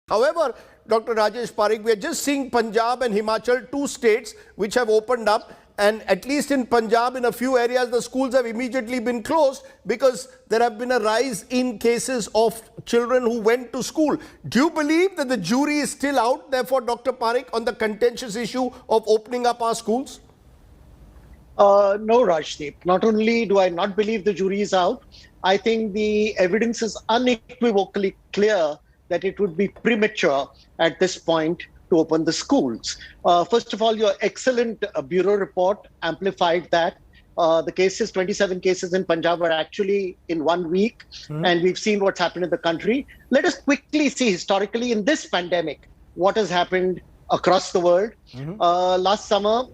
However, Dr. Rajesh Parekh, we are just seeing Punjab and Himachal, two states which have opened up, and at least in Punjab, in a few areas, the schools have immediately been closed because there have been a rise in cases of children who went to school. Do you believe that the jury is still out, therefore, Dr. Parekh, on the contentious issue of opening up our schools? No, Rajdeep. Not only do I not believe the jury is out, I think the evidence is unequivocally clear that it would be premature at this point to open the schools. First of all, your excellent bureau report amplified that. The cases, 27 cases in Punjab, were actually in 1 week, and we've seen what's happened in the country. Let us quickly see historically in this pandemic what has happened across the world. Last summer,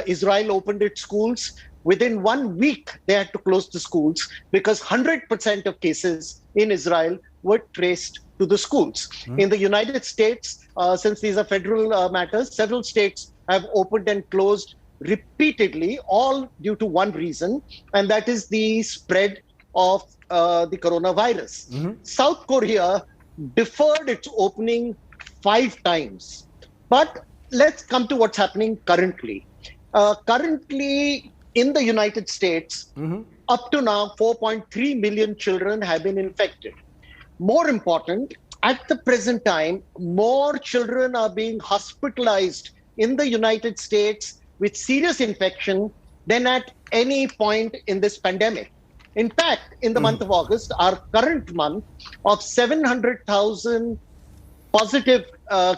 Israel opened its schools. Within 1 week, they had to close the schools because 100% of cases in Israel were traced to the schools. In the United States, since these are federal matters, several states have opened and closed repeatedly, all due to one reason, and that is the spread of the coronavirus. South Korea deferred its opening 5 times. But let's come to what's happening currently. Currently, in the United States, up to now, 4.3 million children have been infected. More important, at the present time, more children are being hospitalized in the United States with serious infection than at any point in this pandemic. In fact, in the month of August, our current month of 700,000 positive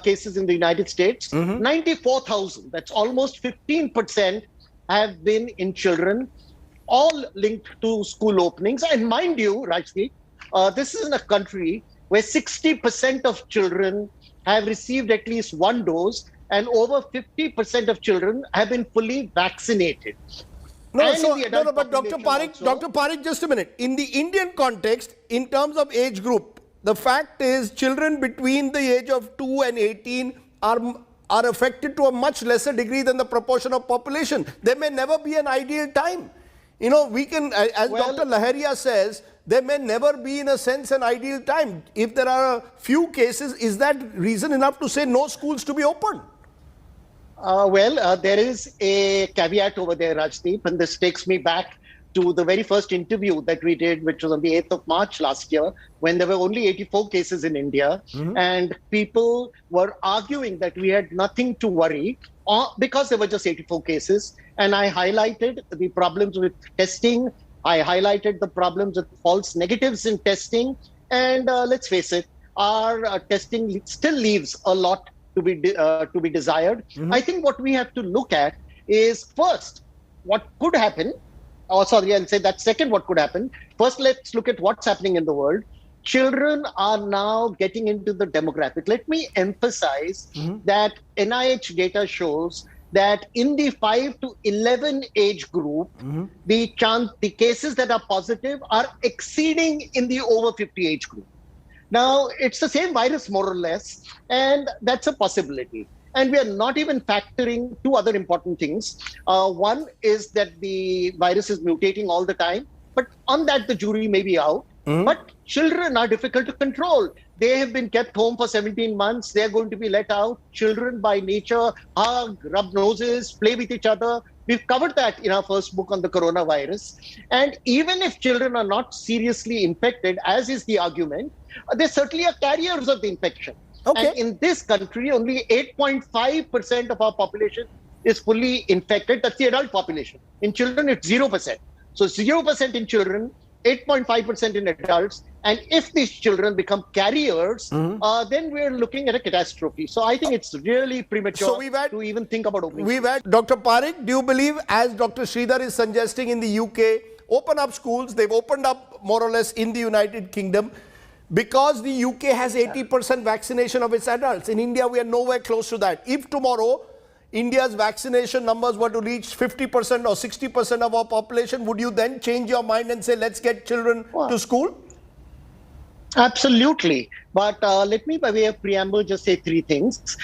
cases in the United States, 94,000, that's almost 15%, have been in children, all linked to school openings. And mind you, Rajdeep, this is in a country where 60% of children have received at least 1 dose, and over 50% of children have been fully vaccinated. But Dr. Parekh, just a minute. In the Indian context, in terms of age group, the fact is children between the age of 2 and 18 are affected to a much lesser degree than the proportion of population. There may never be an ideal time. You know, we can, as Dr. Laharia says, there may never be, in a sense, an ideal time. If there are a few cases, is that reason enough to say no schools to be opened? There is a caveat over there, Rajdeep, and this takes me back to the very first interview that we did, which was on the 8th of March last year, when there were only 84 cases in India, and people were arguing that we had nothing to worry because there were just 84 cases. And I highlighted the problems with testing. I highlighted the problems with false negatives in testing. And let's face it, our testing still leaves a lot to be desired. I think what we have to look at is, first, what could happen. I'll say that second, what could happen. First, let's look at what's happening in the world. Children are now getting into the demographic. Let me emphasize that NIH data shows that in the 5 to 11 age group, the cases that are positive are exceeding in the over 50 age group. Now, it's the same virus, more or less, and that's a possibility. And we are not even factoring 2 other important things. One is that the virus is mutating all the time, but on that, the jury may be out. But children are difficult to control. They have been kept home for 17 months. They're going to be let out. Children by nature hug, rub noses, play with each other. We've covered that in our first book on the coronavirus. And even if children are not seriously infected, as is the argument, they certainly are carriers of the infection. And in this country, only 8.5% of our population is fully infected. That's the adult population. In children, it's 0%. So 0% in children, 8.5% in adults. And if these children become carriers, then we're looking at a catastrophe. So I think it's really premature to even think about opening. Dr. Parekh, do you believe, as Dr. Sridhar is suggesting in the UK, open up schools? They've opened up more or less in the United Kingdom. Because the UK has 80% vaccination of its adults. In India, we are nowhere close to that. If tomorrow India's vaccination numbers were to reach 50% or 60% of our population, would you then change your mind and say, let's get children to school? Absolutely. But let me, by way of preamble, just say 3 things.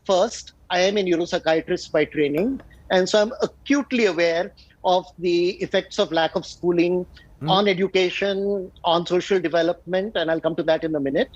First, I am a neuropsychiatrist by training, and so I'm acutely aware of the effects of lack of schooling on education, on social development, and I'll come to that in a minute.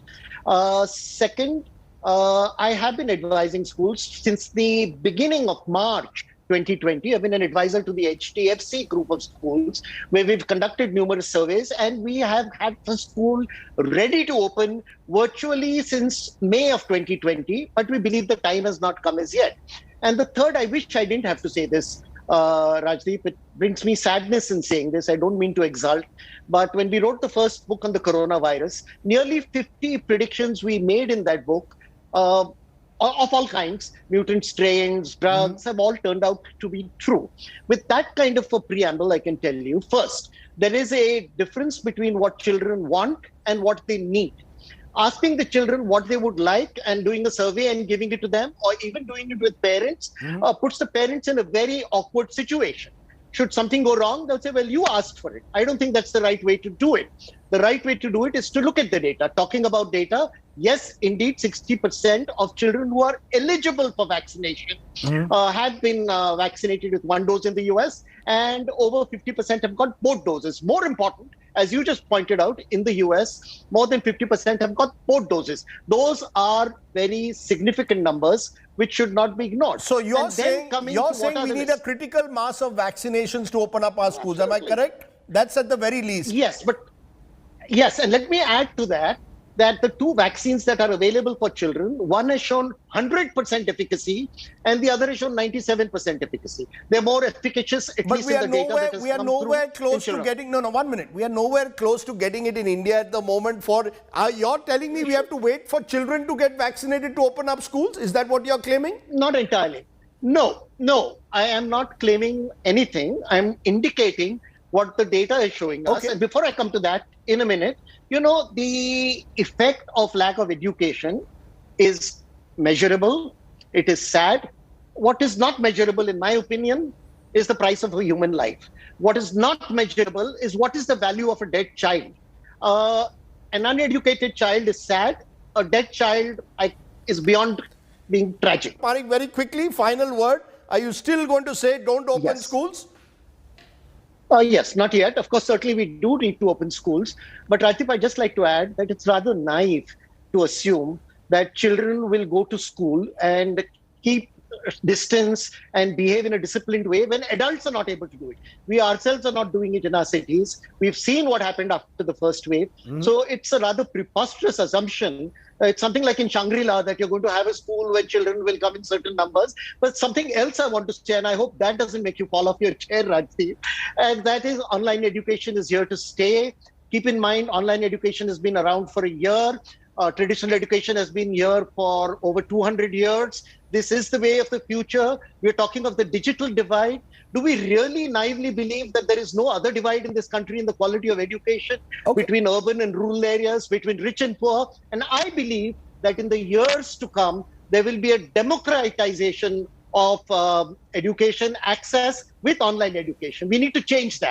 Second, I have been advising schools since the beginning of March 2020. I've been an advisor to the HDFC group of schools where we've conducted numerous surveys, and we have had the school ready to open virtually since May of 2020, but we believe the time has not come as yet. And the third, I wish I didn't have to say this, Rajdeep, it brings me sadness in saying this. I don't mean to exult, but when we wrote the first book on the coronavirus, nearly 50 predictions we made in that book of all kinds, mutant strains, drugs, have all turned out to be true. With that kind of a preamble, I can tell you, first, there is a difference between what children want and what they need. Asking the children what they would like and doing a survey and giving it to them, or even doing it with parents, puts the parents in a very awkward situation. Should something go wrong, they'll say, well, you asked for it. I don't think that's the right way to do it. The right way to do it is to look at the data. Talking about data, yes, indeed, 60% of children who are eligible for vaccination have been vaccinated with one dose in the US, and over 50% have got both doses. More important, as you just pointed out, in the US, more than 50% have got both doses. Those are very significant numbers, which should not be ignored. So you're saying we need a critical mass of vaccinations to open up our schools. Am I correct? That's at the very least. Yes, yes, and let me add to that the two vaccines that are available for children, one has shown 100% efficacy and the other has shown 97% efficacy. They're more efficacious, at least in the data that has come through. We are nowhere close to getting, no, 1 minute. We are nowhere close to getting it in India at the moment you're telling me we have to wait for children to get vaccinated to open up schools? Is that what you're claiming? Not entirely. No, I am not claiming anything. I'm indicating what the data is showing us. And before I come to that in a minute, the effect of lack of education is measurable. It is sad. What is not measurable, in my opinion, is the price of a human life. What is not measurable is what is the value of a dead child. An uneducated child is sad. A dead child is beyond being tragic. Parik, very quickly, final word. Are you still going to say don't open schools? Yes, not yet. Of course, certainly we do need to open schools. But Rajdeep, I'd just like to add that it's rather naive to assume that children will go to school and keep distance and behave in a disciplined way when adults are not able to do it. We ourselves are not doing it in our cities. We've seen what happened after the first wave. So it's a rather preposterous assumption. It's something like in Shangri-La that you're going to have a school where children will come in certain numbers. But something else I want to say, and I hope that doesn't make you fall off your chair, Rajdeep, and that is online education is here to stay. Keep in mind, online education has been around for a year. Traditional education has been here for over 200 years. This is the way of the future. We're talking of the digital divide. Do we really naively believe that there is no other divide in this country in the quality of education between urban and rural areas, between rich and poor? And I believe that in the years to come, there will be a democratization of education access with online education. We need to change that.